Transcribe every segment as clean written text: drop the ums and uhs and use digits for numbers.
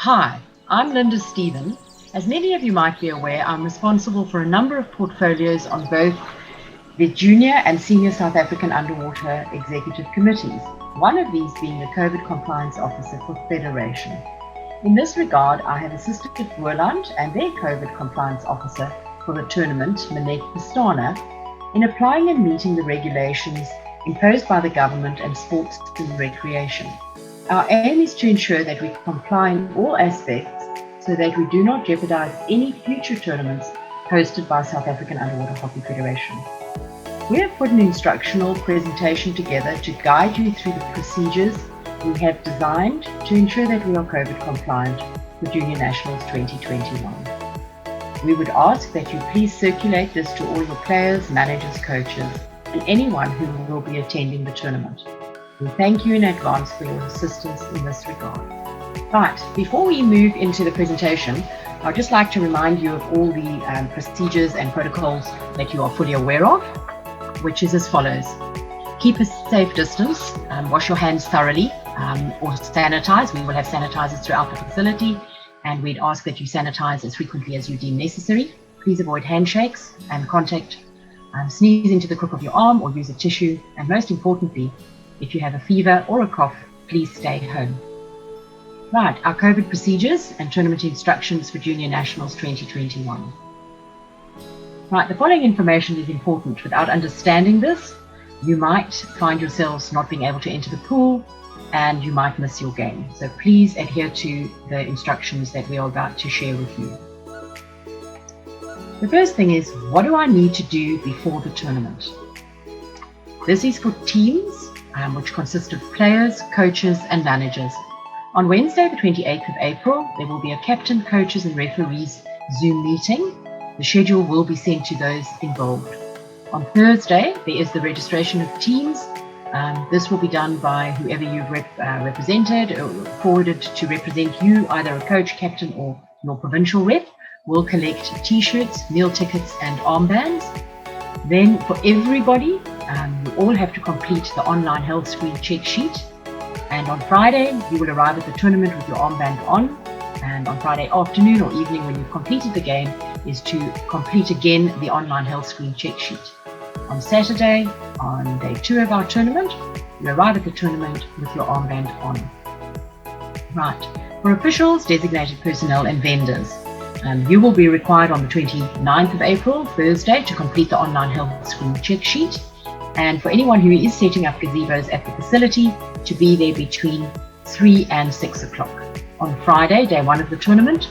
Hi, I'm Linda Stephen. As many of you might be aware, I'm responsible for a number of portfolios on both the Junior and Senior South African Underwater Executive Committees, one of these being the COVID Compliance Officer for Federation. In this regard, I have assisted Boerland and their COVID Compliance Officer for the tournament, Manek Pistana, in applying and meeting the regulations imposed by the government and sports and recreation. Our aim is to ensure that we comply in all aspects so that we do not jeopardize any future tournaments hosted by South African Underwater Hockey Federation. We have put an instructional presentation together to guide you through the procedures we have designed to ensure that we are COVID compliant for Junior Nationals 2021. We would ask that you please circulate this to all your players, managers, coaches, and anyone who will be attending the tournament. We thank you in advance for your assistance in this regard. Right, before we move into the presentation, I'd just like to remind you of all the procedures and protocols that you are fully aware of, which is as follows. Keep a safe distance, wash your hands thoroughly, or sanitize. We will have sanitizers throughout the facility, and we'd ask that you sanitize as frequently as you deem necessary. Please avoid handshakes and contact, sneeze into the crook of your arm or use a tissue, and most importantly, if you have a fever or a cough, please stay home. Right, our COVID procedures and tournament instructions for Junior Nationals 2021. Right, the following information is important. Without understanding this, you might find yourselves not being able to enter the pool and you might miss your game. So please adhere to the instructions that we are about to share with you. The first thing is, what do I need to do before the tournament? This is for teams, which consist of players, coaches, and managers. On Wednesday, the 28th of April, there will be a captain, coaches, and referees Zoom meeting. The schedule will be sent to those involved. On Thursday, there is the registration of teams. This will be done by whoever you've represented or forwarded to represent you, either a coach, captain, or your provincial rep. We'll collect t-shirts, meal tickets, and armbands. Then for everybody, you all have to complete the online health screen check sheet. And on Friday, you will arrive at the tournament with your armband on. And on Friday afternoon or evening, when you've completed the game, is to complete again the online health screen check sheet. On Saturday, on day 2 of our tournament, you arrive at the tournament with your armband on. Right, for officials, designated personnel, and vendors, you will be required on the 29th of April, Thursday, to complete the online health screen check sheet. And for anyone who is setting up gazebos at the facility, to be there between 3 and 6 o'clock. On Friday, day 1 of the tournament,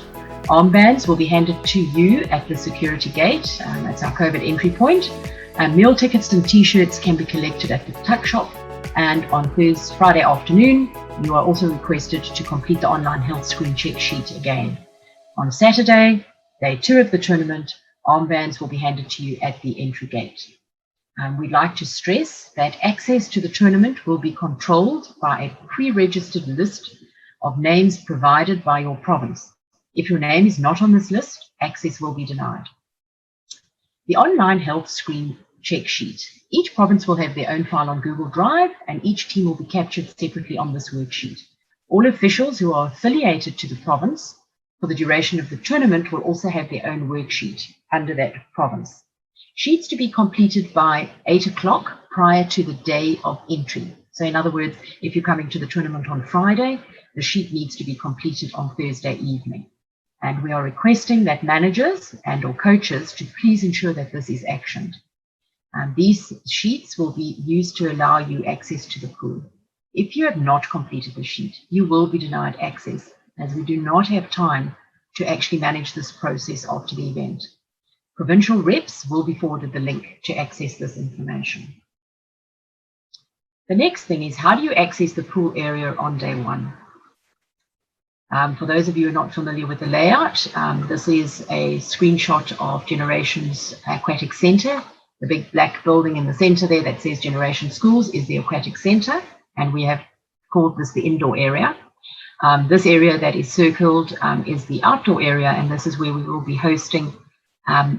armbands will be handed to you at the security gate. That's our COVID entry point. Meal tickets and t-shirts can be collected at the tuck shop. And on Friday afternoon, you are also requested to complete the online health screen check sheet again. On Saturday, day 2 of the tournament, armbands will be handed to you at the entry gate. We'd like to stress that access to the tournament will be controlled by a pre-registered list of names provided by your province. If your name is not on this list, access will be denied. The online health screen check sheet. Each province will have their own file on Google Drive, and each team will be captured separately on this worksheet. All officials who are affiliated to the province for the duration of the tournament will also have their own worksheet under that province. Sheets to be completed by 8 o'clock prior to the day of entry. So in other words, if you're coming to the tournament on Friday, the sheet needs to be completed on Thursday evening. And we are requesting that managers and or coaches to please ensure that this is actioned. These sheets will be used to allow you access to the pool. If you have not completed the sheet, you will be denied access, as we do not have time to actually manage this process after the event. Provincial reps will be forwarded the link to access this information. The next thing is, how do you access the pool area on day 1? For those of you who are not familiar with the layout, this is a screenshot of Generations Aquatic Centre. The big black building in the center there that says Generation Schools is the Aquatic Centre, and we have called this the indoor area. This area that is circled is the outdoor area, and this is where we will be hosting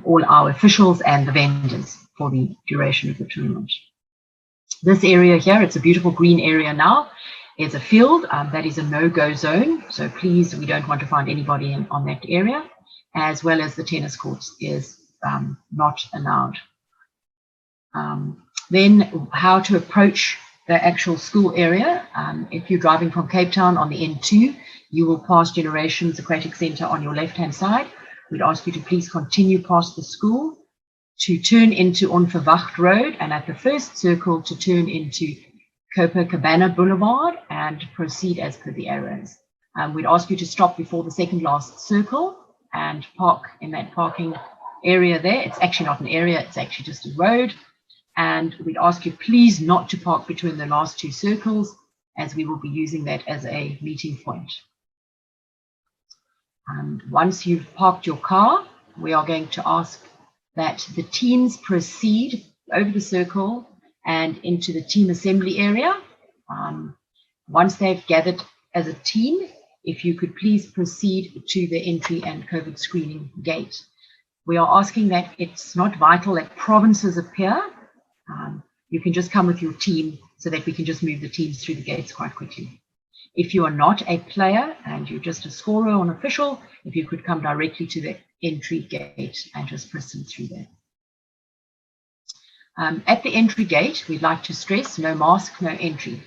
all our officials and the vendors for the duration of the tournament. This area here, it's a beautiful green area now, is a field that is a no-go zone. So please, we don't want to find anybody on that area, as well as the tennis courts is not allowed. Then how to approach the actual school area. If you're driving from Cape Town on the N2, you will pass Generations Aquatic Centre on your left-hand side. We'd ask you to please continue past the school to turn into SAUWHF Road, and at the first circle to turn into Copacabana Boulevard and proceed as per the arrows. We'd ask you to stop before the second last circle and park in that parking area there. It's actually not an area, it's actually just a road. And we'd ask you please not to park between the last two circles, as we will be using that as a meeting point. And once you've parked your car, we are going to ask that the teams proceed over the circle and into the team assembly area. Once they've gathered as a team, if you could please proceed to the entry and COVID screening gate. We are asking that it's not vital that provinces appear. You can just come with your team so that we can just move the teams through the gates quite quickly. If you are not a player and you're just a scorer or an official, if you could come directly to the entry gate and just proceed through there. At the entry gate, we'd like to stress no mask, no entry.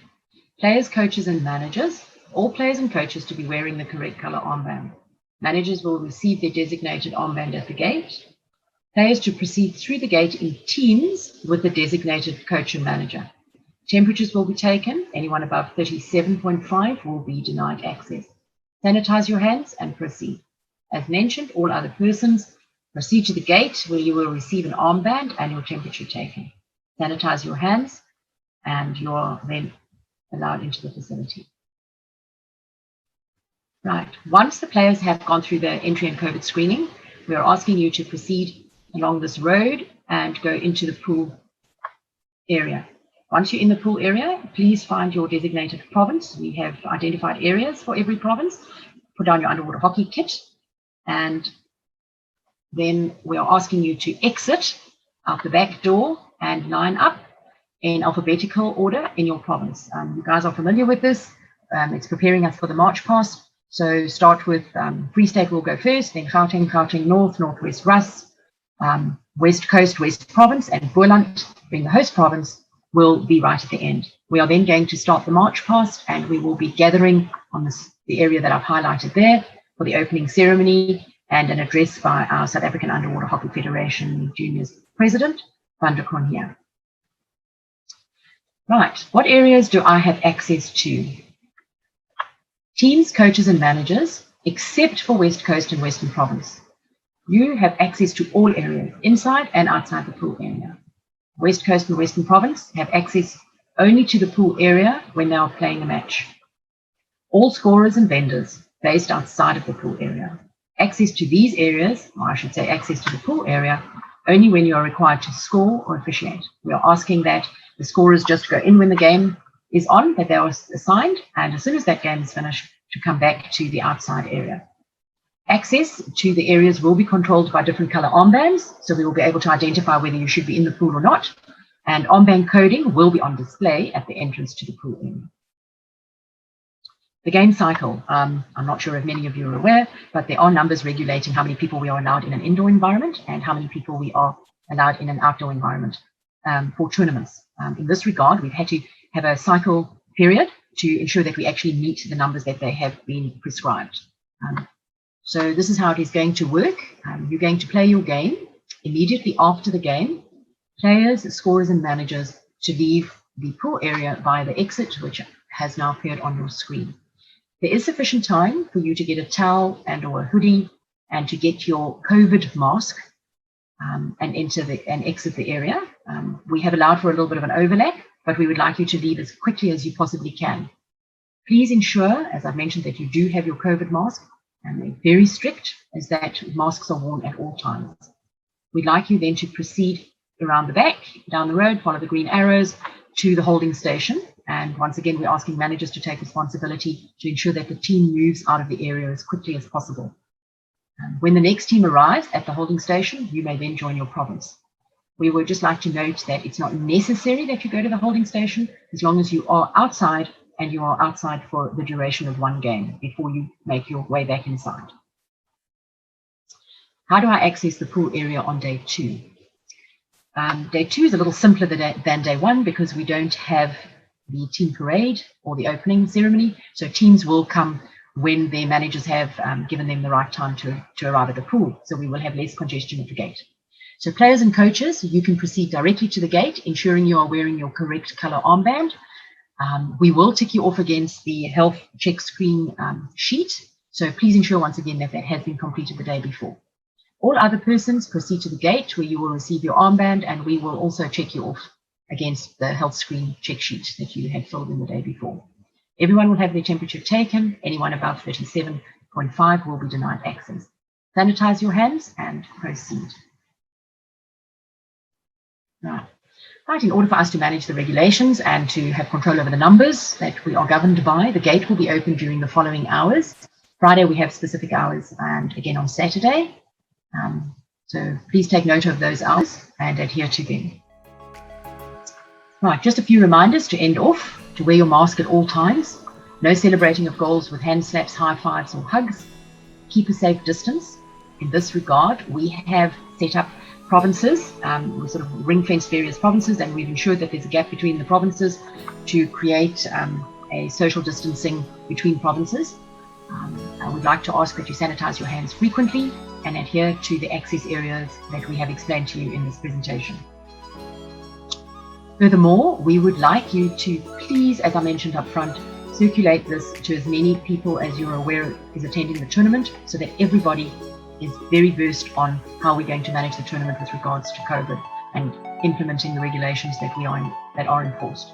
Players, coaches and managers, all players and coaches to be wearing the correct color armband. Managers will receive their designated armband at the gate. Players to proceed through the gate in teams with the designated coach and manager. Temperatures will be taken. Anyone above 37.5 will be denied access. Sanitize your hands and proceed. As mentioned, all other persons proceed to the gate where you will receive an armband and your temperature taken. Sanitize your hands and you're then allowed into the facility. Right, once the players have gone through the entry and COVID screening, we are asking you to proceed along this road and go into the pool area. Once you're in the pool area, please find your designated province. We have identified areas for every province. Put down your underwater hockey kit, and then we are asking you to exit out the back door and line up in alphabetical order in your province. You guys are familiar with this. It's preparing us for the March Past. So start with Free State will go first, then Gauteng, Gauteng North, Northwest Russ, West Coast, West Province, and Boland, being the host province, will be right at the end. We are then going to start the March Past, and we will be gathering on the area that I've highlighted there for the opening ceremony and an address by our South African Underwater Hockey Federation Juniors President, Van der Kroon. Right, what areas do I have access to? Teams, coaches and managers, except for West Coast and Western Province. You have access to all areas, inside and outside the pool area. West Coast and Western Province have access only to the pool area when they are playing a match. All scorers and vendors based outside of the pool area. Access to these areas, or I should say access to the pool area, only when you are required to score or officiate. We are asking that the scorers just go in when the game is on, that they are assigned, and as soon as that game is finished, to come back to the outside area. Access to the areas will be controlled by different color armbands, so we will be able to identify whether you should be in the pool or not, and armband coding will be on display at the entrance to the pool area. The game cycle, I'm not sure if many of you are aware, but there are numbers regulating how many people we are allowed in an indoor environment and how many people we are allowed in an outdoor environment for tournaments. In this regard, we've had to have a cycle period to ensure that we actually meet the numbers that they have been prescribed. So this is how it is going to work. You're going to play your game. Immediately after the game, players, scorers and managers to leave the pool area via the exit, which has now appeared on your screen. There is sufficient time for you to get a towel and or a hoodie and to get your COVID mask and exit the area. We have allowed for a little bit of an overlap, but we would like you to leave as quickly as you possibly can. Please ensure, as I've mentioned, that you do have your COVID mask, and they're very strict, as that masks are worn at all times. We'd like you then to proceed around the back, down the road, follow the green arrows to the holding station. And once again, we're asking managers to take responsibility to ensure that the team moves out of the area as quickly as possible. When the next team arrives at the holding station, you may then join your province. We would just like to note that it's not necessary that you go to the holding station as long as you are outside and you are outside for the duration of one game before you make your way back inside. How do I access the pool area on day 2? Day 2 is a little simpler than day 1 because we don't have the team parade or the opening ceremony. So teams will come when their managers have given them the right time to arrive at the pool. So we will have less congestion at the gate. So players and coaches, you can proceed directly to the gate, ensuring you are wearing your correct color armband. We will tick you off against the health check screen sheet. So please ensure once again that has been completed the day before. All other persons proceed to the gate where you will receive your armband, and we will also check you off against the health screen check sheet that you had filled in the day before. Everyone will have their temperature taken. Anyone above 37.5 will be denied access. Sanitize your hands and proceed. Right, in order for us to manage the regulations and to have control over the numbers that we are governed by, the gate will be open during the following hours. Friday we have specific hours, and again on Saturday. So please take note of those hours and adhere to them. Right, just a few reminders to end off: to wear your mask at all times, no celebrating of goals with hand slaps, high fives or hugs, keep a safe distance. In this regard, we have set up provinces, we sort of ring-fenced various provinces, and we've ensured that there's a gap between the provinces to create a social distancing between provinces. I would like to ask that you sanitize your hands frequently and adhere to the access areas that we have explained to you in this presentation. Furthermore, we would like you to please, as I mentioned up front, circulate this to as many people as you're aware is attending the tournament, so that everybody is very versed on how we're going to manage the tournament with regards to COVID and implementing the regulations that are enforced.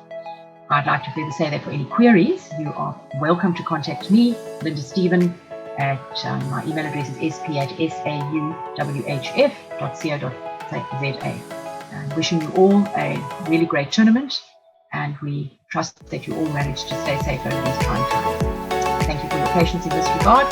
I'd like to further say that for any queries, you are welcome to contact me, Linda Stephen, at my email address is sp@sauwhf.co.za. Wishing you all a really great tournament, and we trust that you all manage to stay safe over these trying times. Thank you for your patience in this regard.